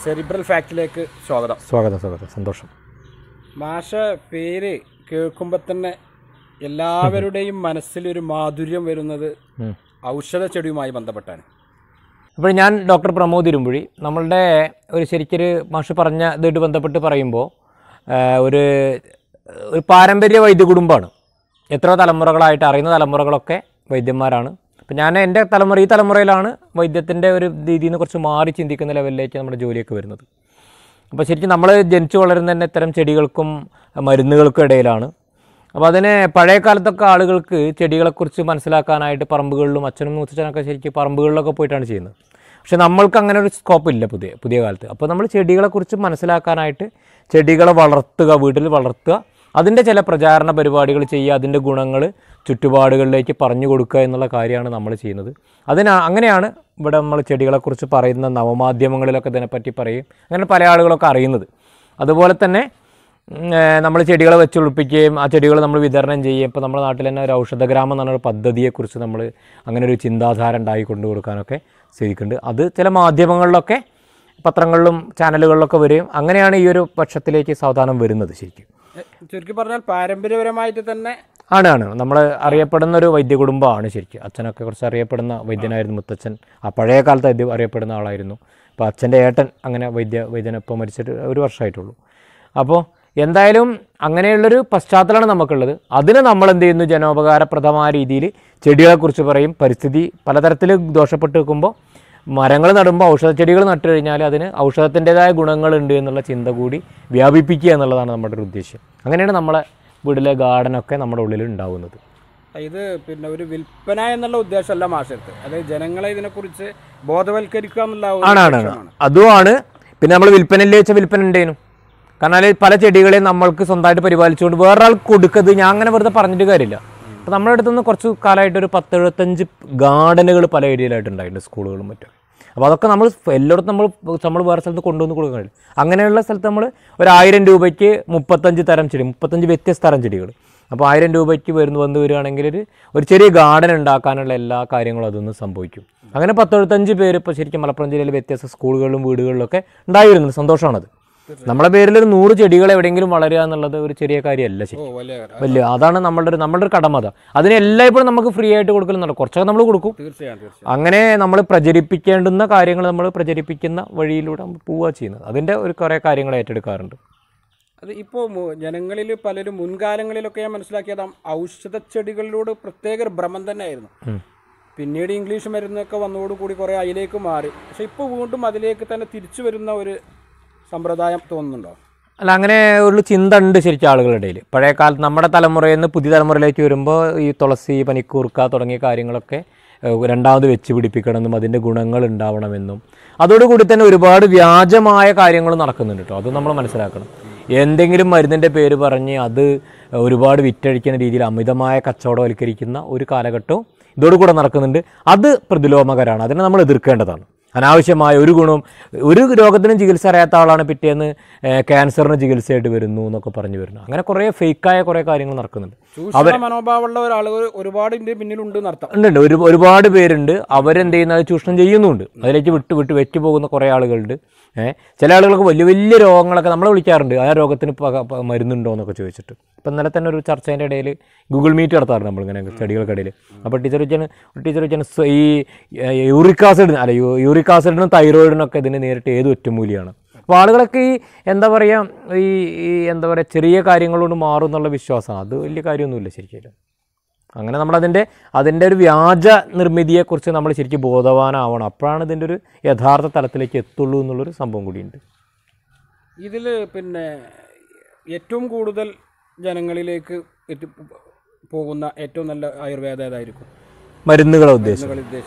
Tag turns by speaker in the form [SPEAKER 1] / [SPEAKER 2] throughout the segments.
[SPEAKER 1] Cerebral ഫാക്റ്റിലേക്ക് സ്വാഗതം.
[SPEAKER 2] സന്തോഷം.
[SPEAKER 1] മാഷ പേര് കേൾക്കുമ്പോൾ തന്നെ എല്ലാവരുടെയും മനസ്സിലൊരു മാധുര്യം വരുന്നത് ഔഷധ ചെടിയുമായി ബന്ധപ്പെട്ടാണ്.
[SPEAKER 2] അപ്പോൾ ഞാൻ ഡോക്ടർ പ്രമോദ് ഇരുമ്പുഴി. നമ്മളുടെ ഒരു ശരിക്കൊരു മാഷ് പറഞ്ഞ ഇതായിട്ട് ബന്ധപ്പെട്ട് പറയുമ്പോൾ ഒരു പാരമ്പര്യ വൈദ്യ കുടുംബമാണ്. എത്രയോ തലമുറകളായിട്ട് അറിയുന്ന തലമുറകളൊക്കെ വൈദ്യന്മാരാണ്. അപ്പം ഞാൻ എൻ്റെ ഈ തലമുറയിലാണ് വൈദ്യത്തിൻ്റെ ഒരു രീതിയിൽ നിന്ന് കുറച്ച് മാറി ചിന്തിക്കുന്ന ലെവലിലേക്ക് നമ്മുടെ ജോലിയൊക്കെ വരുന്നത്. അപ്പോൾ ശരിക്കും നമ്മൾ ജനിച്ചു വളരുന്ന തന്നെ ഇത്തരം ചെടികൾക്കും മരുന്നുകൾക്കും ഇടയിലാണ്. അപ്പോൾ അതിന് പഴയ കാലത്തൊക്കെ ആളുകൾക്ക് ചെടികളെക്കുറിച്ച് മനസ്സിലാക്കാനായിട്ട് പറമ്പുകളിലും അച്ഛനും മുത്തച്ഛനൊക്കെ ശരിക്കും പറമ്പുകളിലൊക്കെ പോയിട്ടാണ് ചെയ്യുന്നത്. പക്ഷേ നമ്മൾക്ക് അങ്ങനെ ഒരു സ്കോപ്പില്ല പുതിയ കാലത്ത്. അപ്പോൾ നമ്മൾ ചെടികളെക്കുറിച്ച് മനസ്സിലാക്കാനായിട്ട് ചെടികളെ വീട്ടിൽ വളർത്തുക, അതിൻ്റെ ചില പ്രചാരണ പരിപാടികൾ ചെയ്യുക, അതിൻ്റെ ഗുണങ്ങൾ ചുറ്റുപാടുകളിലേക്ക് പറഞ്ഞു കൊടുക്കുക എന്നുള്ള കാര്യമാണ് നമ്മൾ ചെയ്യുന്നത്. അങ്ങനെയാണ് ഇവിടെ നമ്മൾ ചെടികളെക്കുറിച്ച് പറയുന്ന നവമാധ്യമങ്ങളിലൊക്കെ ഇതിനെപ്പറ്റി പറയും, അങ്ങനെ പല ആളുകളൊക്കെ അറിയുന്നത്. അതുപോലെ തന്നെ നമ്മൾ ചെടികളെ വെച്ചുപിടിപ്പിക്കുകയും ആ ചെടികൾ നമ്മൾ വിതരണം ചെയ്യുകയും. ഇപ്പോൾ നമ്മുടെ നാട്ടിൽ തന്നെ ഒരു ഔഷധഗ്രാമം എന്ന് പറഞ്ഞൊരു പദ്ധതിയെക്കുറിച്ച് നമ്മൾ അങ്ങനെ ഒരു ചിന്താധാര ഉണ്ടായി കൊണ്ടു കൊടുക്കാനൊക്കെ ശ്രമിക്കുന്നുണ്ട്. അത് ചില മാധ്യമങ്ങളിലൊക്കെ പത്രങ്ങളിലും ചാനലുകളിലൊക്കെ വരികയും അങ്ങനെയാണ് ഈ ഒരു പക്ഷത്തിലേക്ക് സാവധാനം വരുന്നത്.
[SPEAKER 1] ചുരുക്കി പറഞ്ഞാൽ പാരമ്പര്യപരമായിട്ട് തന്നെ
[SPEAKER 2] ആണ് നമ്മൾ അറിയപ്പെടുന്ന ഒരു വൈദ്യ കുടുംബമാണ് ശരിക്കും. അച്ഛനൊക്കെ കുറച്ച് അറിയപ്പെടുന്ന വൈദ്യനായിരുന്നു മുത്തച്ഛൻ. ആ പഴയ കാലത്ത് അറിയപ്പെടുന്ന ആളായിരുന്നു. അപ്പോൾ അച്ഛൻ്റെ ഏട്ടൻ അങ്ങനെ വൈദ്യനൊപ്പം മരിച്ചിട്ട് ഒരു വർഷമായിട്ടുള്ളൂ. അപ്പോൾ എന്തായാലും അങ്ങനെയുള്ളൊരു പശ്ചാത്തലമാണ് നമുക്കുള്ളത്. അതിന് നമ്മൾ എന്ത് ചെയ്യുന്നു, ജനോപകാരപ്രദമായ രീതിയിൽ ചെടികളെക്കുറിച്ച് പറയും. പരിസ്ഥിതി പലതരത്തിൽ ദോഷപ്പെട്ട് വെക്കുമ്പോൾ മരങ്ങൾ നടുമ്പോൾ ഔഷധ ചെടികൾ നട്ടു കഴിഞ്ഞാൽ അതിന് ഔഷധത്തിൻ്റെതായ ഗുണങ്ങളുണ്ട് എന്നുള്ള ചിന്ത കൂടി വ്യാപിപ്പിക്കുക എന്നുള്ളതാണ് നമ്മുടെ ഒരു ഉദ്ദേശ്യം. അങ്ങനെയാണ് നമ്മളെ വീട്ടിലെ ഗാർഡനൊക്കെ നമ്മുടെ ഉള്ളിൽ ഉണ്ടാവുന്നത്.
[SPEAKER 1] ഇത് പിന്നെ ഒരു വിൽപ്പന എന്നുള്ള ഉദ്ദേശമല്ല മാഷത്ത്, അതായത് ജനങ്ങളെ ഇതിനെക്കുറിച്ച് ബോധവൽക്കരിക്കുക എന്നുള്ള
[SPEAKER 2] അതുമാണ്. പിന്നെ നമ്മൾ വിൽപ്പനയില്ലേ വെച്ചാൽ വിൽപ്പന ഉണ്ടേനും. കാരണം പല ചെടികളെയും നമ്മൾക്ക് സ്വന്തമായിട്ട് പരിപാലിച്ചുകൊണ്ട് വേറൊരാൾക്ക് കൊടുക്കത് ഞാൻ അങ്ങനെ വെറുതെ പറഞ്ഞിട്ട് കാര്യമില്ല. അപ്പോൾ നമ്മുടെ അടുത്തുനിന്ന് കുറച്ച് കാലമായിട്ട് ഒരു 10-75 ഗാർഡനുകൾ പല ഏരിയയിലായിട്ടുണ്ടായിട്ടുണ്ട്, സ്കൂളുകളും മറ്റും. അപ്പോൾ അതൊക്കെ എല്ലായിടത്തും നമ്മൾ വേറെ സ്ഥലത്ത് കൊണ്ടുവന്ന് കൊടുക്കുന്നില്ല. അങ്ങനെയുള്ള സ്ഥലത്ത് നമ്മൾ ഒരു 1000 രൂപയ്ക്ക് 35 തരം ചെടി, 35 വ്യത്യസ്ത തരം ചെടികൾ. അപ്പോൾ 1000 രൂപയ്ക്ക് വന്ന് വരികയാണെങ്കിൽ ഒരു ചെറിയ ഗാർഡൻ ഉണ്ടാക്കാനുള്ള എല്ലാ കാര്യങ്ങളും അതൊന്ന് സംഭവിക്കും. അങ്ങനെ 10-75 പേര് ഇപ്പോൾ ശരിക്കും മലപ്പുറം ജില്ലയിലെ വ്യത്യസ്ത സ്കൂളുകളിലും വീടുകളിലൊക്കെ ഉണ്ടായി വരുന്നത്. സന്തോഷമാണത്. നമ്മളെ പേരിൽ ഒരു 100 ചെടികൾ എവിടെയെങ്കിലും വളരുക എന്നുള്ളത് ഒരു ചെറിയ കാര്യമല്ല. വലിയ അതാണ് നമ്മളുടെ ഒരു കടമ. അതിന് എല്ലായ്പ്പോഴും നമുക്ക് ഫ്രീ ആയിട്ട് കൊടുക്കലുണ്ടല്ലോ, കുറച്ചൊക്കെ നമ്മൾ കൊടുക്കും. അങ്ങനെ നമ്മൾ പ്രചരിപ്പിക്കേണ്ടുന്ന കാര്യങ്ങൾ നമ്മൾ പ്രചരിപ്പിക്കുന്ന വഴിയിലൂടെ നമ്മൾ പോവുക ചെയ്യുന്നത്. അതിൻ്റെ കുറേ കാര്യങ്ങൾ ഏറ്റെടുക്കാറുണ്ട്.
[SPEAKER 1] അത് ഇപ്പോൾ ജനങ്ങളിൽ പലരും മുൻകാലങ്ങളിലൊക്കെ ഞാൻ മനസ്സിലാക്കിയത് ഔഷധ ചെടികളിലൂടെ പ്രത്യേക ഒരു ഭ്രമം തന്നെയായിരുന്നു. പിന്നീട് ഇംഗ്ലീഷ് മരുന്നൊക്കെ വന്നതോടുകൂടി കുറേ അതിലേക്ക് മാറി. പക്ഷെ ഇപ്പോൾ വീണ്ടും അതിലേക്ക് തന്നെ തിരിച്ചു വരുന്ന ഒരു സമ്പ്രദായം തോന്നുന്നുണ്ടോ?
[SPEAKER 2] അല്ല, അങ്ങനെ ഒരു ചിന്ത ഉണ്ട് ശരിക്കും ആളുകളുടെ ഇടയിൽ. പഴയ കാലത്ത് നമ്മുടെ തലമുറയിൽ നിന്ന് പുതിയ തലമുറയിലേക്ക് വരുമ്പോൾ ഈ തുളസി, പനിക്കൂർക്ക തുടങ്ങിയ കാര്യങ്ങളൊക്കെ രണ്ടാമത് വെച്ച് പിടിപ്പിക്കണമെന്നും അതിൻ്റെ ഗുണങ്ങൾ ഉണ്ടാവണമെന്നും അതോടുകൂടി തന്നെ ഒരുപാട് വ്യാജമായ കാര്യങ്ങൾ നടക്കുന്നുണ്ട് കേട്ടോ. അത് നമ്മൾ മനസ്സിലാക്കണം. എന്തെങ്കിലും മരുന്നിൻ്റെ പേര് പറഞ്ഞ് അത് ഒരുപാട് വിറ്റഴിക്കുന്ന രീതിയിൽ അമിതമായ കച്ചവടവൽക്കരിക്കുന്ന ഒരു കാലഘട്ടവും ഇതോടുകൂടെ നടക്കുന്നുണ്ട്. അത് പ്രതിലോമകരമാണ്. അതിനെ നമ്മൾ എതിർക്കേണ്ടതാണ്. അനാവശ്യമായ ഒരു ഗുണവും ഒരു രോഗത്തിനും ചികിത്സ അറിയാത്ത ആളാണ് പിറ്റേന്ന് ക്യാൻസറിന് ചികിത്സയായിട്ട് വരുന്നു എന്നൊക്കെ പറഞ്ഞു വരുന്നു. അങ്ങനെ കുറേ ഫേക്കായ കുറേ കാര്യങ്ങൾ നടക്കുന്നുണ്ട്.
[SPEAKER 1] മനോഭാവമുള്ള ഒരാളുകൾ ഒരുപാട് പിന്നിലുണ്ട്.
[SPEAKER 2] ഉണ്ട്, ഒരുപാട് പേരുണ്ട്. അവരെന്ത് ചെയ്യുന്നത് ചൂഷണം ചെയ്യുന്നുണ്ട്. അതിലേക്ക് വെച്ചു പോകുന്ന കുറേ ആളുകളുണ്ട്. ചില ആളുകൾക്ക് വലിയ വലിയ രോഗങ്ങളൊക്കെ നമ്മൾ വിളിക്കാറുണ്ട്, ആ രോഗത്തിന് മരുന്നുണ്ടോ എന്നൊക്കെ ചോദിച്ചിട്ട്. ഇപ്പം ഇന്നലെ തന്നെ ഒരു ചർച്ചേൻ്റെ ഇടയിൽ ഗൂഗിൾ മീറ്റ് നടത്താറുണ്ട് നമ്മളിങ്ങനെ ചെടികൾക്കിടയിൽ. അപ്പോൾ ടീച്ചർ വെച്ചാൽ ഈ യൂറിക് ആസിഡിനും തൈറോയിഡിനൊക്കെ ഇതിന് നേരിട്ട് ഏത് ഒറ്റമൂലിയാണ്. അപ്പോൾ ആളുകളൊക്കെ ഈ എന്താ പറയുക ചെറിയ കാര്യങ്ങളോട് മാറും എന്നുള്ള വിശ്വാസമാണ്. അത് വലിയ കാര്യമൊന്നുമില്ല ശരിക്കും. അങ്ങനെ അതിൻ്റെ ഒരു വ്യാജ നിർമ്മിതിയെക്കുറിച്ച് നമ്മൾ ശരിക്കും ബോധവാനാവണം. അപ്പോഴാണ് ഇതിൻ്റെ ഒരു യഥാർത്ഥ തലത്തിലേക്ക് എത്തുള്ളൂ എന്നുള്ളൊരു സംഭവം കൂടിയുണ്ട്.
[SPEAKER 1] ഇതിൽ പിന്നെ ഏറ്റവും കൂടുതൽ ജനങ്ങളിലേക്ക് പോകുന്ന ഏറ്റവും നല്ല ആയുർവേദം ഏതായിരിക്കും?
[SPEAKER 2] മരുന്നുകളെ ഉദ്ദേശം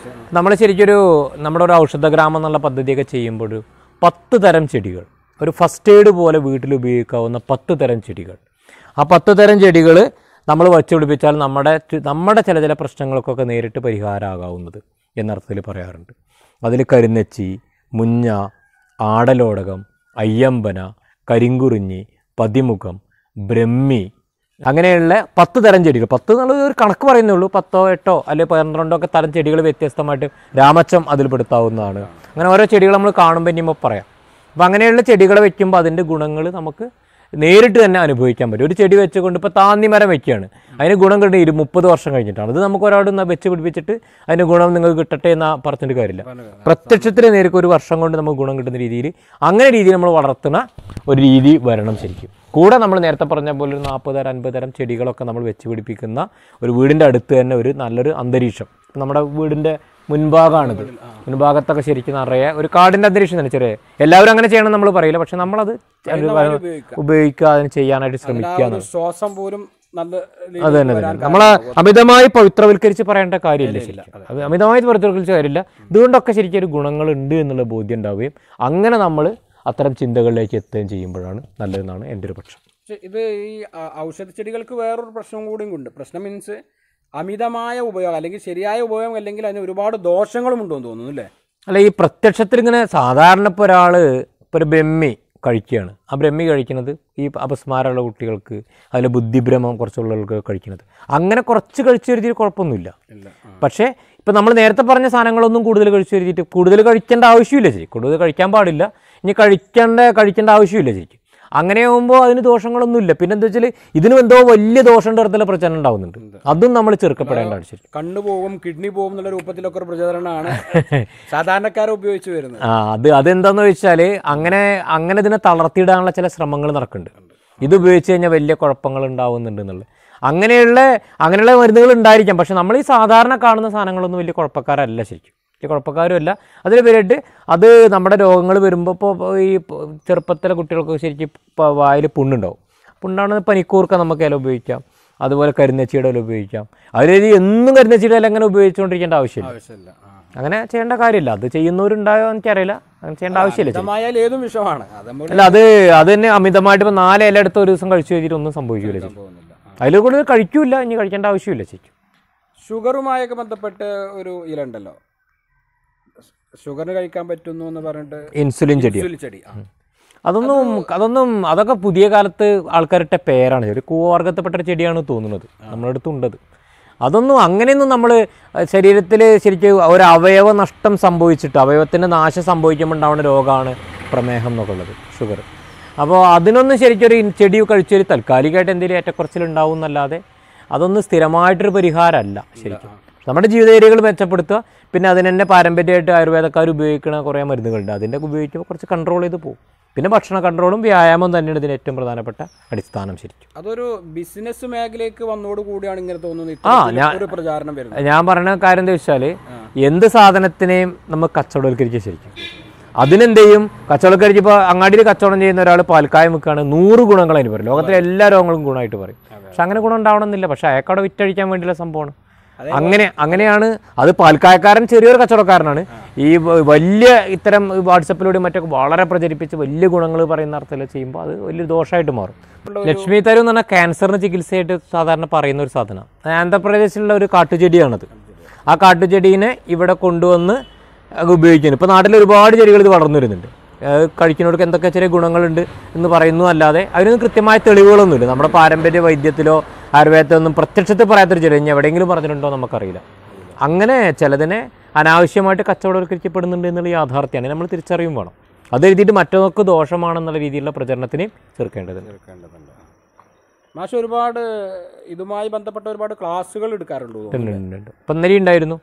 [SPEAKER 2] നമ്മൾ ശരിക്കൊരു നമ്മുടെ ഒരു ഔഷധഗ്രാമം എന്നുള്ള പദ്ധതിയൊക്കെ ചെയ്യുമ്പോൾ 10 തരം ചെടികൾ, ഒരു ഫസ്റ്റ് എയ്ഡ് പോലെ വീട്ടിൽ ഉപയോഗിക്കാവുന്ന 10 തരം ചെടികൾ, ആ 10 തരം ചെടികൾ നമ്മൾ വച്ചുപിടിപ്പിച്ചാൽ നമ്മുടെ ചില പ്രശ്നങ്ങൾക്കൊക്കെ നേരിട്ട് പരിഹാരമാകാവുന്നത് എന്നർത്ഥത്തിൽ പറയാറുണ്ട്. അതിൽ കരിന്നെച്ചി, മുഞ്ഞ, ആടലോടകം, അയ്യമ്പന, കരിങ്കുറിഞ്ഞി, പതിമുഖം, ബ്രഹ്മി, അങ്ങനെയുള്ള 10 തരം ചെടികൾ. 10 എന്നുള്ളത് ഒരു കണക്ക് പറയുന്നുള്ളൂ. 10 8 അല്ലെങ്കിൽ 12 തരം ചെടികൾ വ്യത്യസ്തമായിട്ട് രാമച്ചം അതിൽ പെടുത്താവുന്നതാണ്. അങ്ങനെ ഓരോ ചെടികൾ നമ്മൾ കാണുമ്പോൾ ഇനിയുമ്പോൾ പറയാം. അപ്പോൾ അങ്ങനെയുള്ള ചെടികളെ വെക്കുമ്പോൾ അതിൻ്റെ ഗുണങ്ങൾ നമുക്ക് നേരിട്ട് തന്നെ അനുഭവിക്കാൻ പറ്റും. ഒരു ചെടി വെച്ചുകൊണ്ട് ഇപ്പോൾ താന്നി മരം വെക്കുകയാണ്, അതിന് ഗുണം കിട്ടുന്നത് 30 വർഷം കഴിഞ്ഞിട്ടാണ്. അത് നമുക്ക് ഒരാൾ വെച്ച് പിടിപ്പിച്ചിട്ട് അതിന് ഗുണം നിങ്ങൾക്ക് കിട്ടട്ടെ എന്ന് പറഞ്ഞിട്ട് കാര്യമില്ല. പ്രത്യക്ഷത്തിൽ നേരിട്ട് ഒരു വർഷം കൊണ്ട് നമുക്ക് ഗുണം കിട്ടുന്ന രീതിയിൽ അങ്ങനെ രീതിയിൽ നമ്മൾ വളർത്തുന്ന ഒരു രീതി വരണം ശരിക്കും. കൂടെ നമ്മൾ നേരത്തെ പറഞ്ഞ പോലെ ഒരു 40 തരം 50 തരം ചെടികളൊക്കെ നമ്മൾ വെച്ച് പിടിപ്പിക്കുന്ന ഒരു വീടിൻ്റെ അടുത്ത് തന്നെ ഒരു നല്ലൊരു അന്തരീക്ഷം. നമ്മുടെ വീടിൻ്റെ മുൻഭാഗമാണിത്, മുൻഭാഗത്തൊക്കെ ശരിക്കും നിറയെ ഒരു കാടിൻ്റെ അന്തരീക്ഷം തന്നെ. ചെറിയ എല്ലാവരും അങ്ങനെ ചെയ്യണം നമ്മൾ പറയില്ല, പക്ഷെ നമ്മളത് ഉപയോഗിക്കുക, അതിന് ചെയ്യാനായിട്ട് ശ്രമിക്കുക.
[SPEAKER 1] ശ്വാസം പോലും
[SPEAKER 2] അത് തന്നെ നമ്മൾ അമിതമായി പവിത്രവൽക്കരിച്ച് പറയേണ്ട കാര്യമില്ല ശരിക്കും. അത് അമിതമായി പവിത്രവൽക്കരിച്ച കാര്യമില്ല. ഇതുകൊണ്ടൊക്കെ ശരിക്കും ഒരു ഗുണങ്ങളുണ്ട് എന്നുള്ള ബോധ്യം ഉണ്ടാവുകയും അങ്ങനെ നമ്മൾ അത്തരം ചിന്തകളിലേക്ക് എത്തുകയും ചെയ്യുമ്പോഴാണ് നല്ലതെന്നാണ് എൻ്റെ ഒരു പക്ഷം.
[SPEAKER 1] ഇത് ഈ ഔഷധ ചെടികൾക്ക് വേറൊരു പ്രശ്നം കൂടിയും ഉണ്ട്. പ്രശ്നം മീൻസ് അമിതമായ ഉപയോഗം, അല്ലെങ്കിൽ ശരിയായ ഉപയോഗം, അല്ലെങ്കിൽ അതിന് ഒരുപാട് ദോഷങ്ങളും ഉണ്ടോയെന്ന് തോന്നുന്നു അല്ലേ?
[SPEAKER 2] അല്ല, ഈ പ്രത്യക്ഷത്തിൽ ഇങ്ങനെ സാധാരണ ഇപ്പോൾ ഒരാൾ ഇപ്പോൾ ഒരു ബ്രഹ്മി കഴിക്കുകയാണ്, ആ ബ്രഹ്മി കഴിക്കുന്നത് ഈ അപസ്മാരമുള്ള കുട്ടികൾക്ക്, അതിൽ ബുദ്ധിഭ്രമം കുറച്ചുള്ളവർക്ക് കഴിക്കുന്നത്, അങ്ങനെ കുറച്ച് കഴിച്ചു വരുത്തിയിട്ട് കുഴപ്പമൊന്നുമില്ല. പക്ഷേ ഇപ്പം നമ്മൾ നേരത്തെ പറഞ്ഞ സാധനങ്ങളൊന്നും കൂടുതൽ കഴിച്ചു വരുത്തിയിട്ട് കൂടുതൽ കഴിക്കേണ്ട ആവശ്യമില്ല ശരി, കൂടുതൽ കഴിക്കാൻ പാടില്ല, ഇനി കഴിക്കേണ്ട ആവശ്യമില്ല ശരിക്കും. അങ്ങനെ ആകുമ്പോൾ അതിന് ദോഷങ്ങളൊന്നുമില്ല. പിന്നെ എന്താ വെച്ചാൽ ഇതിനും എന്തോ വലിയ ദോഷങ്ങളുടെ അടുത്തുള്ള പ്രചരണം ഉണ്ടാവുന്നുണ്ട്, അതും നമ്മൾ ചെറുക്കപ്പെടേണ്ട ആവശ്യം.
[SPEAKER 1] കണ്ണു പോകും, കിഡ്നി പോകും എന്നുള്ള രൂപത്തിലൊക്കെ ഒരു പ്രചരണമാണ് സാധാരണക്കാരെ ഉപയോഗിച്ച് വരുന്നത്.
[SPEAKER 2] അതെന്താന്ന് വെച്ചാൽ അങ്ങനെ ഇതിനെ തളർത്തിയിടാനുള്ള ചില ശ്രമങ്ങൾ നടക്കുന്നുണ്ട്. ഇത് ഉപയോഗിച്ച് കഴിഞ്ഞാൽ വലിയ കുഴപ്പങ്ങൾ ഉണ്ടാവുന്നുണ്ട് എന്നുള്ളത്. അങ്ങനെയുള്ള മരുന്നുകൾ ഉണ്ടായിരിക്കാം, പക്ഷെ നമ്മൾ ഈ സാധാരണ കാണുന്ന സാധനങ്ങളൊന്നും വലിയ കുഴപ്പക്കാരല്ല ശരിക്കും, വലിയ കുഴപ്പക്കാരുമല്ല. അതിൽ പേരിട്ട് അത് നമ്മുടെ രോഗങ്ങൾ വരുമ്പോൾ ഇപ്പോൾ ഈ ചെറുപ്പത്തിലെ കുട്ടികൾക്ക് ശരിക്കും വായിൽ പുണ്ണുണ്ടാവും. പുണ്ണാണ് പനിക്കൂർക്ക നമുക്ക് ഇല ഉപയോഗിക്കാം, അതുപോലെ കരിനെച്ചിയുടെ ഇല ഉപയോഗിക്കാം. അതിൽ എന്നും കരിനെച്ചിയുടെ ഇല അങ്ങനെ ഉപയോഗിച്ചുകൊണ്ടിരിക്കേണ്ട ആവശ്യമില്ല, അങ്ങനെ ചെയ്യേണ്ട കാര്യമില്ല. അത് ചെയ്യുന്നവരുണ്ടായോ എനിക്കറിയില്ല, അങ്ങനെ ചെയ്യേണ്ട ആവശ്യമില്ല. അല്ല, അത് തന്നെ അമിതമായിട്ട് ഇപ്പോൾ 4 ഇല എടുത്ത് ഒരു ദിവസം കഴിച്ചു കഴിഞ്ഞിട്ട് ഒന്നും സംഭവിക്കില്ല, അതിൽ കൂടുതൽ കഴിക്കൂല, ഇനി കഴിക്കേണ്ട ആവശ്യമില്ല ശരിക്കും.
[SPEAKER 1] ഷുഗറുമായൊക്കെ ബന്ധപ്പെട്ട് ഒരു ഇല ഉണ്ടല്ലോ, ഷുഗറിന് കഴിക്കാൻ പറ്റുന്നു എന്ന് പറഞ്ഞിട്ട്, ഇൻസുലിൻ ചെടി.
[SPEAKER 2] അതൊക്കെ പുതിയ കാലത്ത് ആൾക്കാരുടെ പേരാണ്. ഒരു കൂവർഗത്തിൽപ്പെട്ട ഒരു ചെടിയാണ് തോന്നുന്നത്, നമ്മുടെ അടുത്തുണ്ടത്. അങ്ങനെയൊന്നും നമ്മൾ ശരീരത്തിൽ ശരിക്കും ഒരു അവയവ നഷ്ടം സംഭവിച്ചിട്ട് അവയവത്തിൻ്റെ നാശം സംഭവിക്കുമ്പോൾ ഉണ്ടാവുന്ന രോഗമാണ് പ്രമേഹം എന്നൊക്കെ ഉള്ളത്, ഷുഗർ. അപ്പോൾ അതിനൊന്നും ശരിക്കൊരു ചെടി കഴിച്ചൊരു താൽക്കാലികമായിട്ട് എന്തെങ്കിലും ഏറ്റക്കുറച്ചിലുണ്ടാവും എന്നല്ലാതെ അതൊന്നും സ്ഥിരമായിട്ടൊരു പരിഹാരമല്ല ശരിക്കും. നമ്മുടെ ജീവിതചര്യകൾ മെച്ചപ്പെടുത്തുക, പിന്നെ അതിന് തന്നെ പാരമ്പര്യമായിട്ട് ആയുർവേദക്കാർ ഉപയോഗിക്കുന്ന കുറേ മരുന്നുകളുണ്ട്, അതിൻ്റെ ഉപയോഗിക്കുമ്പോൾ കുറച്ച് കൺട്രോൾ ചെയ്ത് പോകും. പിന്നെ ഭക്ഷണ കൺട്രോളും വ്യായാമം തന്നെയാണ് ഇതിന് ഏറ്റവും പ്രധാനപ്പെട്ട അടിസ്ഥാനം ശരിക്കും.
[SPEAKER 1] അതൊരു ബിസിനസ് മേഖലയ്ക്ക് വന്നതോടുകൂടിയാണ് ഇങ്ങനെ തോന്നുന്നത്.
[SPEAKER 2] ഞാൻ പറയുന്ന കാര്യം എന്താ വെച്ചാൽ, എന്ത് സാധനത്തിനെയും നമ്മൾ കച്ചവടവൽക്കരിക്കുക ശരിക്കും. അതിനെന്ത് ചെയ്യും, കച്ചവടക്കാർക്ക് ഇപ്പോൾ അങ്ങാടിയിൽ കച്ചവടം ചെയ്യുന്ന ഒരാൾ പാൽക്കായം വെക്കുകയാണ്, 100 ഗുണങ്ങൾ അതിന് പറയും, ലോകത്തിലെ എല്ലാ രോഗങ്ങളും ഗുണമായിട്ട് പറയും. പക്ഷെ അങ്ങനെ ഗുണം ഉണ്ടാവണമെന്നില്ല, പക്ഷേ അയാൾക്കവിടെ വിറ്റഴിക്കാൻ വേണ്ടിയുള്ള സംഭവമാണ്. അങ്ങനെയാണ് അത്. പാൽക്കായക്കാരൻ ചെറിയൊരു കച്ചവടക്കാരനാണ്. ഈ വലിയ ഇത്തരം വാട്സപ്പിലൂടെ മറ്റൊക്കെ വളരെ പ്രചരിപ്പിച്ച് വലിയ ഗുണങ്ങൾ പറയുന്ന അർത്ഥത്തിൽ ചെയ്യുമ്പോൾ അത് വലിയൊരു ദോഷമായിട്ട് മാറും. ലക്ഷ്മി തരു എന്ന് പറഞ്ഞാൽ ക്യാൻസറിന് ചികിത്സയായിട്ട് സാധാരണ പറയുന്ന ഒരു സാധനം. ആന്ധ്രാപ്രദേശിലുള്ള ഒരു കാട്ടുചെടിയാണത്. ആ കാട്ടുചെടീനെ ഇവിടെ കൊണ്ടുവന്ന് ഉപയോഗിക്കുന്നു. ഇപ്പോൾ നാട്ടിൽ ഒരുപാട് ചെടികൾ ഇത് വളർന്നു വരുന്നുണ്ട്. കഴിക്കുന്നവർക്ക് എന്തൊക്കെ ചെറിയ ഗുണങ്ങളുണ്ട് എന്ന് പറയുന്നു അല്ലാതെ അതിനൊന്നും കൃത്യമായ തെളിവുകളൊന്നുമില്ല. നമ്മുടെ പാരമ്പര്യ വൈദ്യത്തിലോ ആയുർവേദത്തിലൊന്നും പ്രത്യക്ഷത്തിൽ പറയാത്തൊരു ചെടി ഇനി എവിടെയെങ്കിലും പറഞ്ഞിട്ടുണ്ടോ നമുക്കറിയില്ല. അങ്ങനെ ചിലതിനെ അനാവശ്യമായിട്ട് കച്ചവടവൽക്കരിക്കപ്പെടുന്നുണ്ട് എന്നുള്ള യാഥാർത്ഥ്യമാണ് നമ്മൾ തിരിച്ചറിയും വേണം. അത് എഴുതിയിട്ട് മറ്റൊക്കെ ദോഷമാണെന്നുള്ള രീതിയിലുള്ള പ്രചരണത്തിനെയും ചെറുക്കേണ്ടതുണ്ട്.
[SPEAKER 1] മാഷ് ഒരുപാട് ഇതുമായി ബന്ധപ്പെട്ട ഒരുപാട് ക്ലാസ്സുകൾ എടുക്കാറുണ്ട്.
[SPEAKER 2] ഇപ്പം ഇന്നലെ ഉണ്ടായിരുന്നു.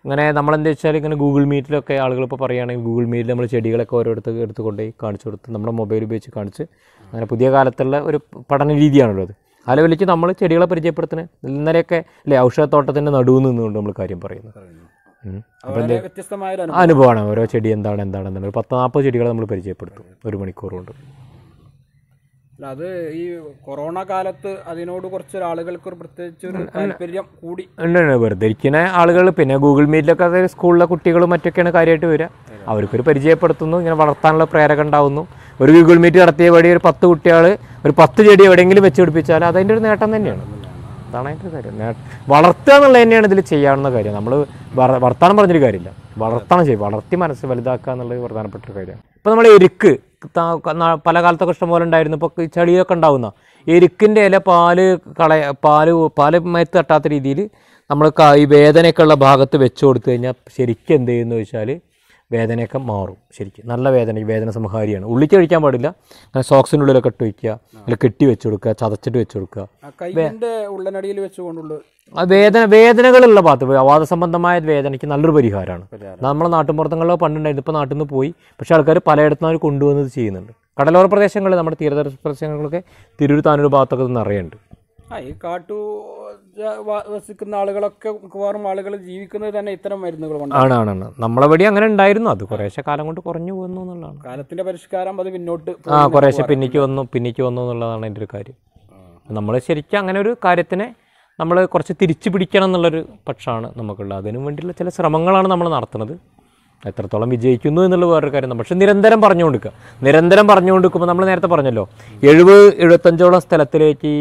[SPEAKER 2] ഇങ്ങനെ നമ്മളെന്താ വെച്ചാൽ ഇങ്ങനെ ഗൂഗിൾ മീറ്റിലൊക്കെ ആളുകൾ ഇപ്പോൾ പറയുകയാണെങ്കിൽ ഗൂഗിൾ മീറ്റിൽ നമ്മൾ ചെടികളൊക്കെ ഓരോരുത്തർക്ക് എടുത്തുകൊണ്ടേ കാണിച്ചു കൊടുത്ത് നമ്മുടെ മൊബൈൽ ഉപയോഗിച്ച് കാണിച്ച് അങ്ങനെ പുതിയ കാലത്തുള്ള ഒരു പഠന രീതിയാണല്ലോ അത്. ആ ലെവലിലേക്ക് നമ്മൾ ചെടികളെ പരിചയപ്പെടുത്തുന്നത്. ഇന്നലെയൊക്കെ അല്ലേ ഔഷധത്തോട്ടത്തിൻ്റെ നടുവിൽ നിന്നുകൊണ്ട് നമ്മൾ കാര്യം പറയുന്നത്.
[SPEAKER 1] വ്യത്യസ്തമായ
[SPEAKER 2] അനുഭവമാണ്. ഓരോ ചെടി എന്താണെന്നുള്ളത് 10-40 ചെടികളെ നമ്മൾ പരിചയപ്പെടുത്തും 1 മണിക്കൂർ കൊണ്ട്.
[SPEAKER 1] അത് ഈ കൊറോണ കാലത്ത് അതിനോട് കുറച്ച് ആളുകൾക്ക് പ്രത്യേകിച്ച് ഒരു താല്പര്യം കൂടി
[SPEAKER 2] ഉണ്ട്. വെറുതെ ഇരിക്കുന്ന ആളുകൾ പിന്നെ ഗൂഗിൾ മീറ്റിലൊക്കെ അത് സ്കൂളിലെ കുട്ടികളും മറ്റൊക്കെയാണ് കാര്യമായിട്ട് വരിക. അവർക്കൊരു പരിചയപ്പെടുത്തുന്നു, ഇങ്ങനെ വളർത്താനുള്ള പ്രേരക ഉണ്ടാവുന്നു. ഒരു ഗൂഗിൾ മീറ്റ് നടത്തിയ വഴി ഒരു 10 കുട്ടികൾ ഒരു 10 ചെടി എവിടെയെങ്കിലും വെച്ച് പിടിപ്പിച്ചാൽ അതതിൻ്റെ ഒരു നേട്ടം തന്നെയാണ്. അതാണ് അതിൻ്റെ കാര്യം. വളർത്തുക എന്നുള്ളത് തന്നെയാണ് ഇതിൽ ചെയ്യാവുന്ന കാര്യം. നമ്മൾ വർത്താനം പറഞ്ഞൊരു കാര്യമില്ല, വളർത്തി മനസ്സ് വലുതാക്കുക എന്നുള്ളത് പ്രധാനപ്പെട്ട ഒരു കാര്യമാണ്. ഇപ്പോൾ നമ്മൾ എരുക്ക് പല കാലത്തൊക്കെ ഇഷ്ടംപോലെ ഉണ്ടായിരുന്നു. ഇപ്പോൾ ചെടിയൊക്കെ ഉണ്ടാവുന്ന എരുക്കിൻ്റെ ഇല പാല് മയത്ത് തട്ടാത്ത രീതിയിൽ നമ്മൾ ഈ വേദനയൊക്കെ ഉള്ള ഭാഗത്ത് വെച്ച് കൊടുത്തു കഴിഞ്ഞാൽ ശരിക്കും എന്ത് ചെയ്യുമെന്ന് വെച്ചാൽ വേദനയൊക്കെ മാറും. ശരിക്കും നല്ല വേദന സംഹാരിയാണ്. ഉള്ളിക്ക് കഴിക്കാൻ പാടില്ല. അങ്ങനെ സോക്സിൻ്റെ ഉള്ളിലൊക്കെ ഇട്ട് വയ്ക്കുക, അല്ലെങ്കിൽ കെട്ടി വെച്ച് കൊടുക്കുക, ചതച്ചിട്ട് വെച്ച് കൊടുക്കുക.
[SPEAKER 1] ഉള്ളനടിയിൽ വെച്ചുകൊണ്ടുള്ള
[SPEAKER 2] വേദനകളുള്ള ഭാഗത്ത് വാദ സംബന്ധമായ വേദനയ്ക്ക് നല്ലൊരു പരിഹാരമാണ്. നമ്മളെ നാട്ടുമ്പുറങ്ങളിലോ പണ്ടുണ്ടായിരുന്നു, ഇപ്പോൾ നാട്ടിൽ നിന്ന് പോയി. പക്ഷേ ആൾക്കാർ പലയിടത്തും അവർ കൊണ്ടുവന്നത് ചെയ്യുന്നുണ്ട്. കടലോര പ്രദേശങ്ങളിൽ, നമ്മുടെ തീരദേശ പ്രദേശങ്ങളിലൊക്കെ തിരൂർ താനൂർ ഭാഗത്തൊക്കെ നിറയുണ്ട്.
[SPEAKER 1] ഈ വസിക്കുന്ന ആളുകളൊക്കെ മിക്കവാറും ആളുകൾ ജീവിക്കുന്നത് തന്നെ ഇത്തരം മരുന്നുകൾ
[SPEAKER 2] ആണ്. നമ്മളെവിടെ അങ്ങനെ ഉണ്ടായിരുന്നു. അത് കുറേശ്ശെ കാലം കൊണ്ട് കുറഞ്ഞു പോകുന്നു എന്നുള്ളതാണ്.
[SPEAKER 1] കാലത്തിന്റെ പരിഷ്കാരം അത് പിന്നോട്ട്
[SPEAKER 2] കുറേശ്ശെ പിന്നിക്ക് വന്നു എന്നുള്ളതാണ് എൻ്റെ ഒരു കാര്യം. നമ്മൾ ശരിക്കും അങ്ങനെ ഒരു കാര്യത്തിനെ നമ്മൾ കുറച്ച് തിരിച്ചു പിടിക്കണം എന്നുള്ളൊരു പക്ഷമാണ് നമുക്കുള്ളത്. അതിനു വേണ്ടിയുള്ള ചില ശ്രമങ്ങളാണ് നമ്മൾ നടത്തുന്നത്. എത്രത്തോളം വിജയിക്കുന്നു എന്നുള്ള വേറൊരു കാര്യം. പക്ഷെ നിരന്തരം പറഞ്ഞു കൊടുക്കുമ്പോൾ നമ്മൾ നേരത്തെ പറഞ്ഞല്ലോ 70-75ഓളം സ്ഥലത്തിലേക്ക് ഈ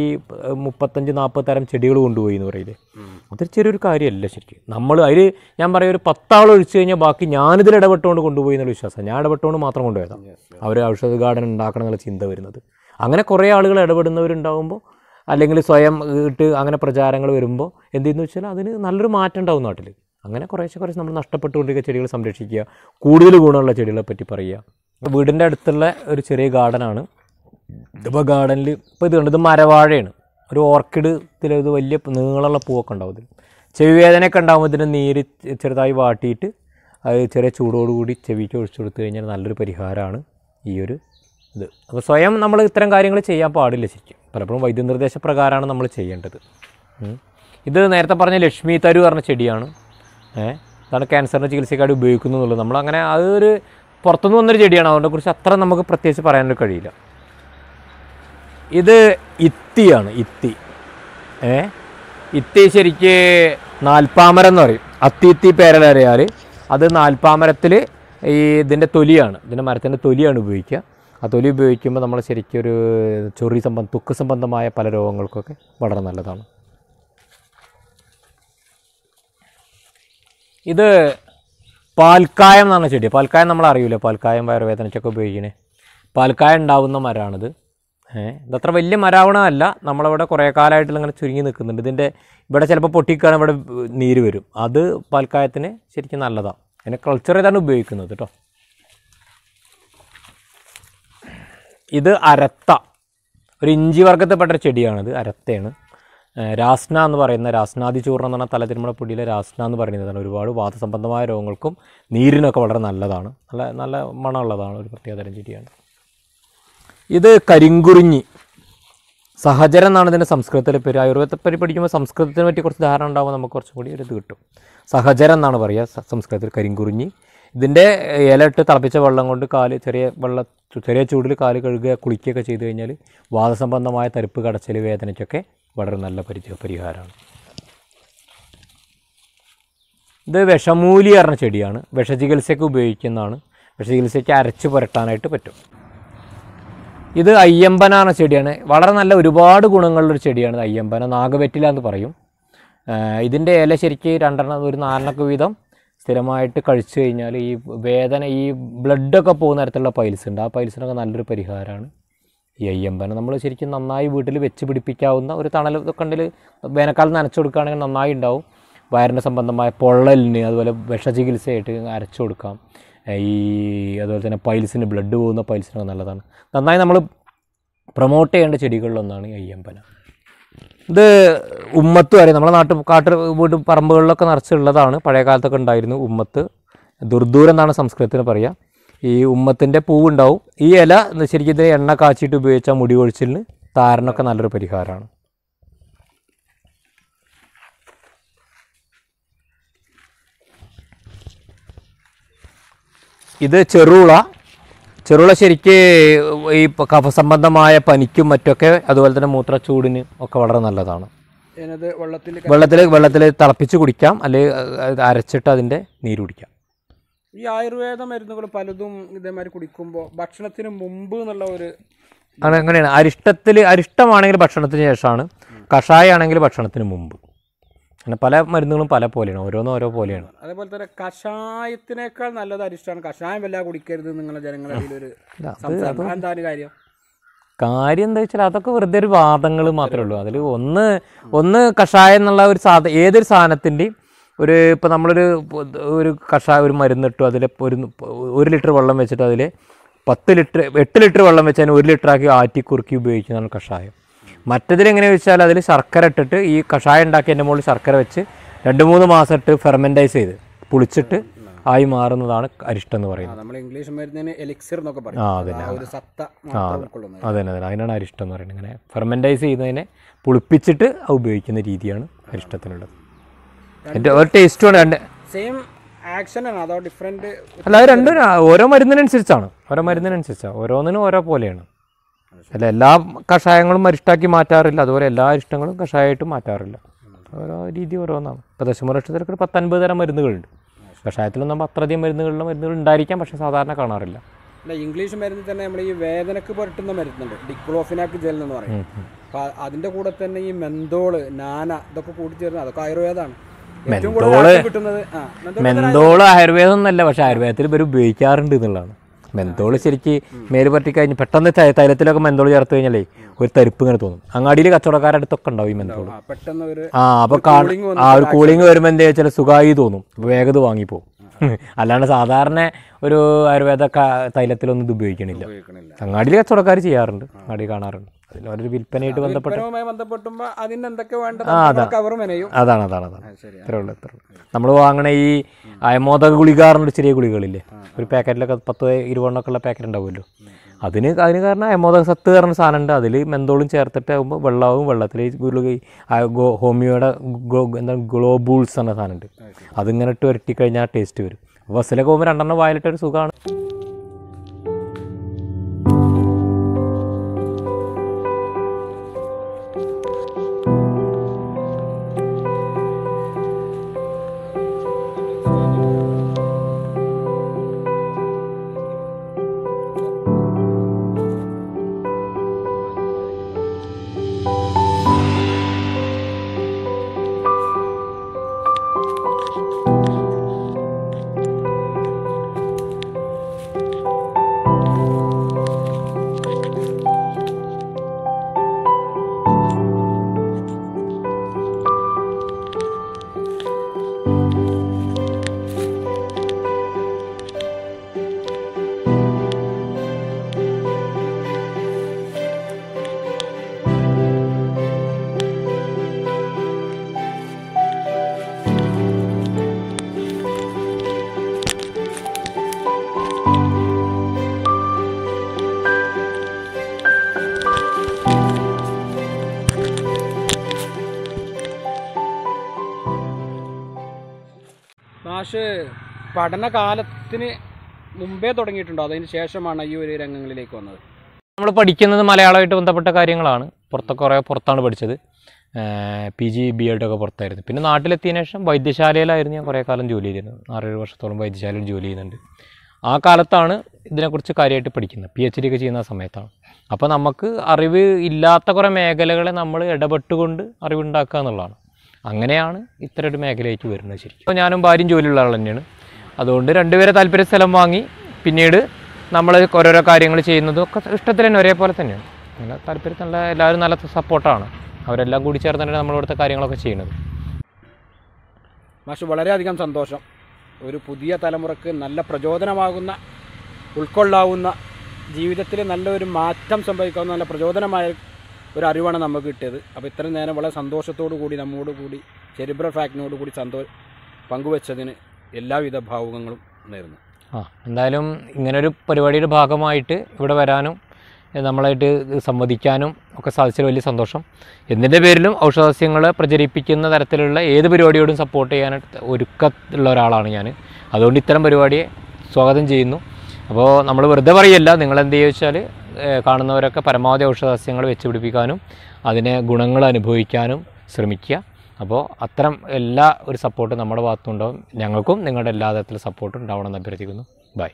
[SPEAKER 2] 35-40 തരം ചെടികൾ കൊണ്ടുപോയി എന്ന് പറയില്ലേ. അതൊരു ചെറിയൊരു കാര്യമല്ല ശരിക്കും. നമ്മൾ അതിൽ ഞാൻ പറയും ഒരു 10 ആൾ ഒഴിച്ചു കഴിഞ്ഞാൽ ബാക്കി ഞാനിതിൽ ഇടപെട്ടുകൊണ്ട് കൊണ്ടുപോയി എന്നുള്ള വിശ്വാസം. ഞാൻ ഇടപെട്ടുകൊണ്ട് മാത്രം കൊണ്ടുപോയതാണ്. അവർ ഔഷധ ഗാർഡൻ ഉണ്ടാക്കണം എന്നുള്ള ചിന്ത വരുന്നത്. അങ്ങനെ കുറേ ആളുകൾ ഇടപെടുന്നവരുണ്ടാകുമ്പോൾ, അല്ലെങ്കിൽ സ്വയം ഇട്ട് അങ്ങനെ പ്രചാരങ്ങൾ വരുമ്പോൾ എന്ത് ചെയ്യുന്നു വെച്ചാൽ അതിന് നല്ലൊരു മാറ്റം ഉണ്ടാവും നാട്ടിൽ. അങ്ങനെ കുറേശ്ശെ നമ്മൾ നഷ്ടപ്പെട്ടുകൊണ്ടിരിക്കുന്ന ചെടികൾ സംരക്ഷിക്കുക, കൂടുതൽ ഗുണമുള്ള ചെടികളെ പറ്റി പറയുക. വീടിൻ്റെ അടുത്തുള്ള ഒരു ചെറിയ ഗാർഡനാണ്. ഇപ്പോൾ ഗാർഡനിൽ ഇപ്പോൾ ഇത് കണ്ടു, ഇത് മരവാഴയാണ്. ഒരു ഓർക്കിഡ് ഇത് വലിയ നീളമുള്ള പൂവൊക്കെ ഉണ്ടാവും. ഇതിൽ ചെവി വേദനയൊക്കെ ഉണ്ടാകുമ്പോൾ ഇതിന് നീര് ചെറുതായി വാട്ടിയിട്ട് അത് ചെറിയ ചൂടോടുകൂടി ചെവിക്ക് ഒഴിച്ചു കൊടുത്തു കഴിഞ്ഞാൽ നല്ലൊരു പരിഹാരമാണ് ഈ ഒരു ഇത്. അപ്പോൾ സ്വയം നമ്മൾ ഇത്തരം കാര്യങ്ങൾ ചെയ്യാൻ പാടില്ല ശരിക്കും. പലപ്പോഴും വൈദ്യനിർദ്ദേശപ്രകാരമാണ് നമ്മൾ ചെയ്യേണ്ടത്. ഇത് നേരത്തെ പറഞ്ഞ ലക്ഷ്മി തരു പറഞ്ഞ ചെടിയാണ്. അതാണ് ക്യാൻസറിൻ്റെ ചികിത്സയ്ക്കായിട്ട് ഉപയോഗിക്കുന്നു എന്നുള്ളത്. നമ്മളങ്ങനെ അതൊരു പുറത്തുനിന്ന് വന്നൊരു ചെടിയാണ്. അതിനെക്കുറിച്ച് അത്ര നമുക്ക് പ്രത്യേകിച്ച് പറയാനൊരു കഴിയില്ല. ഇത് ഇത്തിയാണ്. ഇത്തി ശരിക്ക് നാൽപ്പാമരം എന്ന് പറയും. ഇത്തി പേരലറിയാൽ അത് നാൽപ്പാമരത്തിൽ ഈ ഇതിൻ്റെ തൊലിയാണ്, ഇതിൻ്റെ മരത്തിൻ്റെ തൊലിയാണ് ഉപയോഗിക്കുക. ആ തൊലി ഉപയോഗിക്കുമ്പോൾ നമ്മൾ ശരിക്കും ഒരു ത്വക്ക് സംബന്ധമായ പല രോഗങ്ങൾക്കൊക്കെ വളരെ നല്ലതാണ്. ഇത് പാൽക്കായം എന്ന് പറഞ്ഞ ചെടി. പാൽക്കായം നമ്മൾ അറിയില്ല. പാൽക്കായം വയറുവേദനയ്ക്കൊക്കെ ഉപയോഗിക്കണേ. പാൽക്കായം ഉണ്ടാവുന്ന മരമാണിത്. ഇതത്ര വലിയ മരമാവണമല്ല. നമ്മളവിടെ കുറേ കാലമായിട്ടുള്ള ഇങ്ങനെ ചുരുങ്ങി നിൽക്കുന്നുണ്ട്. ഇതിൻ്റെ ഇവിടെ ചിലപ്പോൾ പൊട്ടിക്കാണ്, ഇവിടെ നീര് വരും. അത് പാൽക്കായത്തിന് ശരിക്കും നല്ലതാണ്. അതിനെ കൾച്ചർ ചെയ്താണ് ഉപയോഗിക്കുന്നത് കേട്ടോ. ഇത് അരത്ത, ഒരു ഇഞ്ചി വർഗത്തിൽപ്പെട്ട ചെടിയാണിത്. അരത്തയാണ്. രാസ്ന എന്ന് പറയുന്ന, രാസ്നാദി ചൂർണ്ണം എന്ന് പറഞ്ഞാൽ തലതിരുമല പൊടിയിലെ രാസ്ന എന്ന് പറയുന്നതാണ്. ഒരുപാട് വാതസംബന്ധമായ രോഗങ്ങൾക്കും നീരിനൊക്കെ വളരെ നല്ലതാണ്. നല്ല മണമുള്ളതാണ്. ഒരു പ്രത്യേകതരം ചെടിയാണ്. ഇത് കരിങ്കുറിഞ്ഞി, സഹചരം എന്നാണ് ഇതിൻ്റെ സംസ്കൃതത്തിലെ പേര്. ആയുർവേദത്തെ പറ്റി പഠിക്കുമ്പോൾ സംസ്കൃതത്തിനെ പറ്റി കുറച്ച് ധാരണ ഉണ്ടാകുമ്പോൾ നമുക്ക് കുറച്ചും കൂടി ഒരു ഇത് കിട്ടും. സഹചരം എന്നാണ് പറയുക സംസ്കൃതത്തിൽ കരിങ്കുറിഞ്ഞി. ഇതിൻ്റെ ഇല ഇട്ട് തിളപ്പിച്ച വെള്ളം കൊണ്ട് ചെറിയ ചൂടിൽ കാല് കഴുകുക, കുളിക്കുകയൊക്കെ ചെയ്ത് കഴിഞ്ഞാൽ വാതസംബന്ധമായ തരിപ്പ്, കടച്ചൽ, വേദനയ്ക്കൊക്കെ വളരെ നല്ല പരിഹാരമാണ്. ഇത് വിഷമൂലി പറഞ്ഞ ചെടിയാണ്. വിഷചികിത്സയ്ക്ക് ഉപയോഗിക്കുന്നതാണ്. വിഷചികിത്സയ്ക്ക് അരച്ച് പുരട്ടാനായിട്ട് പറ്റും. ഇത് അയ്യമ്പന എന്ന ചെടിയാണ്. വളരെ നല്ല ഒരുപാട് ഗുണങ്ങളുള്ളൊരു ചെടിയാണ് അയ്യമ്പന. നാഗവെറ്റില എന്ന് പറയും. ഇതിൻ്റെ ഇല ശരിക്ക് 4 വീതം സ്ഥിരമായിട്ട് കഴിച്ചു കഴിഞ്ഞാൽ ഈ വേദന, ഈ ബ്ലഡൊക്കെ പോകുന്ന തരത്തിലുള്ള പൈൽസ് ഉണ്ട്. ആ പൈൽസിനൊക്കെ നല്ലൊരു പരിഹാരമാണ് ഈ അയ്യമ്പന. നമ്മൾ ശരിക്കും നന്നായി വീട്ടിൽ വെച്ച് പിടിപ്പിക്കാവുന്ന ഒരു തണൽ കണ്ടിൽ വേനൽക്കാലം നനച്ചു കൊടുക്കുകയാണെങ്കിൽ നന്നായി ഉണ്ടാവും. വയറിൻ്റെ സംബന്ധമായ പൊള്ളലിന്, അതുപോലെ വിഷചികിത്സയായിട്ട് അരച്ചു കൊടുക്കാം. അതുപോലെ തന്നെ പൈൽസിന്, ബ്ലഡ് പോകുന്ന പൈൽസിനൊക്കെ നല്ലതാണ്. നന്നായി നമ്മൾ പ്രൊമോട്ട് ചെയ്യേണ്ട ചെടികളിലൊന്നാണ് ഈ അയ്യമ്പന. ഇത് ഉമ്മത്ത് വരെ നമ്മളെ വീട് പറമ്പുകളിലൊക്കെ നിറച്ചുള്ളതാണ്. പഴയ കാലത്തൊക്കെ ഉണ്ടായിരുന്നു ഉമ്മത്ത്. ദുർദൂരം എന്നാണ് സംസ്കൃതത്തിന് പറയുക. ഈ ഉമ്മത്തിൻ്റെ പൂവുണ്ടാവും. ഈ ഇല ശരിക്കും ഇതിന് എണ്ണ കാച്ചിട്ട് ഉപയോഗിച്ചാൽ മുടി കൊഴിച്ചിലിന്, താരനൊക്കെ നല്ലൊരു പരിഹാരമാണ്. ഇത് ചെറുള ശരിക്ക് ഈ കഫസംബന്ധമായ പനിക്കും മറ്റൊക്കെ, അതുപോലെ തന്നെ മൂത്രച്ചൂടിന് ഒക്കെ വളരെ നല്ലതാണ്. വെള്ളത്തിൽ തിളപ്പിച്ച് കുടിക്കാം, അല്ലെങ്കിൽ അരച്ചിട്ട് അതിൻ്റെ നീര് കുടിക്കാം.
[SPEAKER 1] ഈ ആയുർവേദ മരുന്നുകൾ പലതും ഇതേമാതിരി കുടിക്കുമ്പോൾ ഭക്ഷണത്തിന് മുമ്പ് എന്നുള്ള ഒരു
[SPEAKER 2] അങ്ങനെയാണ്. അരിഷ്ടമാണെങ്കിൽ ഭക്ഷണത്തിന് ശേഷമാണ്, കഷായമാണെങ്കിൽ ഭക്ഷണത്തിന് മുമ്പ്. അങ്ങനെ പല മരുന്നുകളും പല പോലെയാണ്, ഓരോ പോലെയാണ്.
[SPEAKER 1] അതേപോലെ തന്നെ കഷായത്തിനേക്കാൾ നല്ലത് അരിഷ്ടമാണ്. കഷായം വല്ല കുടിക്കരുത് നിങ്ങളെ ജനങ്ങളുടെ എന്താണ്
[SPEAKER 2] കാര്യം എന്താ വെച്ചാൽ അതൊക്കെ വെറുതെ ഒരു വാദങ്ങൾ മാത്രമേ ഉള്ളൂ. അതിൽ ഒന്ന് കഷായം എന്നുള്ള ഒരു ഏതൊരു സാധനത്തിൻ്റെയും ഇപ്പോൾ ഒരു കഷായം ഒരു മരുന്നിട്ടു അതിൽ ഒരു ലിറ്റർ വെള്ളം വെച്ചിട്ട് അതിൽ 8 ലിറ്റർ വെള്ളം വെച്ച് അതിന് 1 ലിറ്ററാക്കി ആറ്റി കുറുക്കി ഉപയോഗിക്കുന്നതാണ് കഷായം. മറ്റതിലെങ്ങനെയാണെന്ന് വെച്ചാൽ അതിൽ ശർക്കര ഇട്ടിട്ട് ഈ കഷായം ഉണ്ടാക്കിയതിൻ്റെ മുകളിൽ ശർക്കര വെച്ച് 2-3 മാസം ഇട്ട് ഫെർമെൻറ്റൈസ് ചെയ്ത് പുളിച്ചിട്ട് ആയി മാറുന്നതാണ് അരിഷ്ടം എന്ന് പറയുന്നത്.
[SPEAKER 1] നമ്മൾ ഇംഗ്ലീഷ് മരുന്നിന് എലിക്സിർ എന്നൊക്കെ പറയും.
[SPEAKER 2] അതെ അതിനാണ് അരിഷ്ടം എന്ന് പറയുന്നത്. ഇങ്ങനെ ഫെർമെൻറ്റൈസ് ചെയ്യുന്നതിനെ പുളിപ്പിച്ചിട്ട് ഉപയോഗിക്കുന്ന രീതിയാണ് അരിഷ്ടത്തിനുള്ളത്. എൻ്റെ ഒരു ടേസ്റ്റുമാണ്
[SPEAKER 1] സെയിം ആക്ഷൻ ആണ് അതോ ഡിഫറെന്റ്?
[SPEAKER 2] അല്ല, അത് രണ്ടും ഓരോ മരുന്നിനനുസരിച്ചാണ്. ഓരോന്നിനും ഓരോ പോലെയാണ്. അല്ല, എല്ലാ കഷായങ്ങളും അരിഷ്ടാക്കി മാറ്റാറില്ല, അതുപോലെ എല്ലാ അരിഷ്ടങ്ങളും കഷായമായിട്ട് മാറ്റാറില്ല. ഓരോ രീതി ഓരോന്നാണ്. ഇപ്പോൾ ദശമൂലക്ഷത്തിലൊക്കെ ഒരു 10-50 തരം മരുന്നുകളുണ്ട്. കഷായത്തിലൊന്നും അത്രയധികം മരുന്നുകൾ ഉണ്ടായിരിക്കാം, പക്ഷേ സാധാരണ കാണാറില്ല.
[SPEAKER 1] ഇംഗ്ലീഷ് മരുന്നിൽ തന്നെ നമ്മൾ ഈ വേദനക്ക് പുരട്ടുന്ന മരുന്നുണ്ട്, ഡിക്ലോഫിനാക്ക് ജെൽ എന്ന് പറയും. അപ്പോൾ അതിൻ്റെ കൂടെ തന്നെ ഈ മെന്തോള്, നാന ഇതൊക്കെ കൂട്ടിച്ചേർന്ന് അതൊക്കെ ആയുർവേദമാണ്.
[SPEAKER 2] മെന്തോള് ആയുർവേദം ഒന്നല്ല, പക്ഷെ ആയുർവേദത്തിൽ ഇവർ ഉപയോഗിക്കാറുണ്ട് എന്നുള്ളതാണ്. മെന്തോള് ശരിക്ക് മേല് പറ്റി കഴിഞ്ഞ് പെട്ടെന്ന് തൈലത്തിലൊക്കെ മെന്തോള് ചേർത്ത് കഴിഞ്ഞാലേ ഒരു തരിപ്പ് ഇങ്ങനെ തോന്നും. അങ്ങാടിയിൽ കച്ചവടക്കാരുടെ അടുത്തൊക്കെ ഉണ്ടാവും ഈ മെന്തോള്. അപ്പോൾ ഒരു കൂളിങ് വരുമ്പോൾ എന്താ വെച്ചാൽ സുഖമായി തോന്നും, അപ്പോൾ വേഗത വാങ്ങിപ്പോവും. അല്ലാണ്ട് സാധാരണ ഒരു ആയുർവേദ തൈലത്തിലൊന്നും ഇത് ഉപയോഗിക്കണില്ല. അങ്ങാടിയിൽ കച്ചവടക്കാർ ചെയ്യാറുണ്ട്, അങ്ങാടി കാണാറുണ്ട്. അതിലൊരു വിൽപ്പനയായിട്ട് അതാണ് ഇത്രേ ഉള്ളൂ. നമ്മൾ വാങ്ങണ ഈ അയമോദക ഗുളികാറിൻ്റെ ചെറിയ ഗുളികളില്ലേ, ഒരു പാക്കറ്റിലൊക്കെ 10-20 ഉള്ള പാക്കറ്റ് ഉണ്ടാവുമല്ലോ, അതിന് കാരണം അയമോദക സത്ത് പറഞ്ഞ സാധനം ഉണ്ട്. അതിൽ മെന്തോളും ചേർത്തിട്ട് ആകുമ്പോൾ വെള്ളമാവും. വെള്ളത്തിൽ ഗുളിക ഹോമിയോയുടെ എന്താണ് ഗ്ലോബൂൾസ് എന്ന സാധനം ഉണ്ട്, അതിങ്ങനെ ഇട്ട് വരട്ടിക്കഴിഞ്ഞാൽ ടേസ്റ്റ് വരും. ബസ്സിലൊക്കെ പോകുമ്പോൾ 2 വായിലിട്ടൊരു സുഖമാണ്.
[SPEAKER 1] മാഷ് പഠനകാലത്തിന് മുമ്പേ തുടങ്ങിയിട്ടുണ്ടോ, അതിന് ശേഷമാണ് ഈ ഒരു രംഗങ്ങളിലേക്ക് വന്നത്?
[SPEAKER 2] നമ്മൾ പഠിക്കുന്നത് മലയാളമായിട്ട് ബന്ധപ്പെട്ട കാര്യങ്ങളാണ്. പുറത്താണ് പഠിച്ചത്. PG B.Ed ഒക്കെ പുറത്തായിരുന്നു. പിന്നെ നാട്ടിലെത്തിയതിനു ശേഷം വൈദ്യശാലയിലായിരുന്നു ഞാൻ കുറേ കാലം ജോലി ചെയ്തിരുന്നത്. 6-7 വർഷത്തോളം വൈദ്യശാലയിൽ ജോലി ചെയ്യുന്നുണ്ട്. ആ കാലത്താണ് ഇതിനെക്കുറിച്ച് കാര്യമായിട്ട് പഠിക്കുന്നത്. PhD ഒക്കെ ചെയ്യുന്ന സമയത്താണ്. അപ്പോൾ നമുക്ക് അറിവ് ഇല്ലാത്ത കുറേ മേഖലകളെ നമ്മൾ ഇടപെട്ടുകൊണ്ട് അറിവുണ്ടാക്കുക എന്നുള്ളതാണ്. അങ്ങനെയാണ് ഇത്തരം ഒരു മേഖലയായിട്ട് വരുന്നത്. ശരിക്കും അപ്പോൾ ഞാനും ഭാര്യയും ജോലിയുള്ള ആൾ തന്നെയാണ്. അതുകൊണ്ട് രണ്ടുപേരെ താല്പര്യ സ്ഥലം വാങ്ങി പിന്നീട് നമ്മൾ ഓരോരോ കാര്യങ്ങൾ ചെയ്യുന്നതും ഒക്കെ ഇഷ്ടത്തിൽ തന്നെ ഒരേപോലെ തന്നെയാണ്. അങ്ങനെ താല്പര്യത്തിനുള്ള എല്ലാവരും നല്ല സപ്പോർട്ടാണ്. അവരെല്ലാം കൂടി ചേർന്നിട്ട് നമ്മളിവിടുത്തെ കാര്യങ്ങളൊക്കെ ചെയ്യുന്നത്.
[SPEAKER 1] മാഷ് വളരെയധികം സന്തോഷം. ഒരു പുതിയ തലമുറക്ക് നല്ല പ്രചോദനമാകുന്ന, ഉൾക്കൊള്ളാവുന്ന, ജീവിതത്തിൽ നല്ലൊരു മാറ്റം സംഭവിക്കാവുന്ന നല്ല പ്രചോദനമായ ഒരു അറിവാണ് നമുക്ക് കിട്ടിയത്. അപ്പോൾ ഇത്രയും നേരം വളരെ സന്തോഷത്തോടു കൂടി നമ്മോട് കൂടി സെറിബ്രൽ ഫ്രാക്ചറിനോട് കൂടി പങ്കുവെച്ചതിന് എല്ലാവിധ ഭാവുകങ്ങളും നേരുന്നു.
[SPEAKER 2] എന്തായാലും ഇങ്ങനൊരു പരിപാടിയുടെ ഭാഗമായിട്ട് ഇവിടെ വരാനും നമ്മളായിട്ട് സംവദിക്കാനും ഒക്കെ സാധിച്ചതിൽ വലിയ സന്തോഷം. എന്തിൻ്റെ പേരിലും ഔഷധസസ്യങ്ങളെ പ്രചരിപ്പിക്കുന്ന തരത്തിലുള്ള ഏത് പരിപാടിയോടും സപ്പോർട്ട് ചെയ്യാനായിട്ട് ഒരുക്കമുള്ള ഒരാളാണ് ഞാൻ. അതുകൊണ്ട് ഇത്തരം പരിപാടിയെ സ്വാഗതം ചെയ്യുന്നു. അപ്പോൾ നമ്മൾ വെറുതെ പറയല്ല, നിങ്ങളെന്ത് ചെയ്യുക വെച്ചാൽ കാണുന്നവരൊക്കെ പരമാവധി ഔഷധസസ്യങ്ങൾ വെച്ച് പിടിപ്പിക്കാനും അതിനെ ഗുണങ്ങൾ അനുഭവിക്കാനും ശ്രമിക്കുക. അപ്പോൾ അത്തരം എല്ലാ ഒരു സപ്പോർട്ടും നമ്മുടെ ഭാഗത്തുനിന്നുണ്ടാവും. ഞങ്ങൾക്കും നിങ്ങളുടെ എല്ലാ തരത്തിലുള്ള സപ്പോർട്ടും ഉണ്ടാവണമെന്ന് അഭ്യർത്ഥിക്കുന്നു. ബൈ.